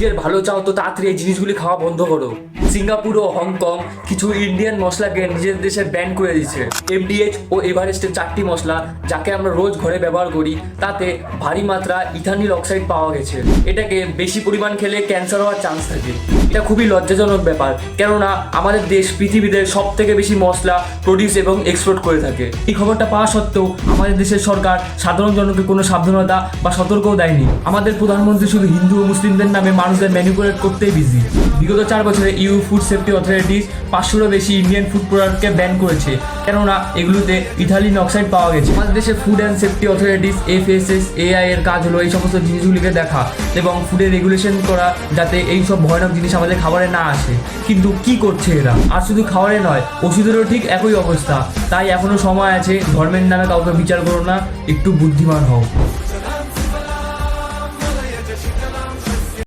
নিজের ভালো চাও তো তাড়াতাড়ি এই জিনিসগুলি খাওয়া বন্ধ করো। সিঙ্গাপুর ও হংকং কিছু ইন্ডিয়ান মশলাকে নিজের দেশে ব্যান করে দিচ্ছে। এমডিএইচ ও এভারেস্টের 4টি মশলা যাকে আমরা রোজ ঘরে ব্যবহার করি তাতে ভারী মাত্রা ইথানিল অক্সাইড পাওয়া গেছে। এটাকে বেশি পরিমাণ খেলে ক্যান্সার হওয়ার চান্স থাকে। এটা খুবই লজ্জাজনক ব্যাপার, কেননা আমাদের দেশ পৃথিবীতে সব থেকে বেশি মশলা প্রডিউস এবং এক্সপোর্ট করে থাকে। এই খবরটা পাওয়া সত্ত্বেও আমাদের দেশের সরকার সাধারণ জনকে কোনো সাবধানতা বা সতর্কও দেয়নি। আমাদের প্রধানমন্ত্রী শুধু হিন্দু ও মুসলিমদের নামে মানুষদের ম্যানিপুলেট করতেই বিজি। বিগত 4 বছরে ইউ ফুড সেফটি অথরিটিস 500-রও বেশি ইন্ডিয়ান ফুড প্রোডাক্টকে ব্যান করেছে, কেননা এগুলোতে ইথানিল অক্সাইড পাওয়া গেছে। আমাদের দেশে food and safety authorities FSSAI এর কাজ হলো এই সমস্ত জিনিসগুলিকে দেখা এবং ফুডের রেগুলেশন করা, যাতে এই সব ভয়ানক জিনিস আমাদের খাবারে না আসে। কিন্তু কি করছে এরা? আর শুধু খাবারে নয়, ওষুধেরও ঠিক একই অবস্থা। তাই এখনো সময় আছে, ধর্মের নামে কাউকে বিচার করো না, একটু বুদ্ধিমান হও।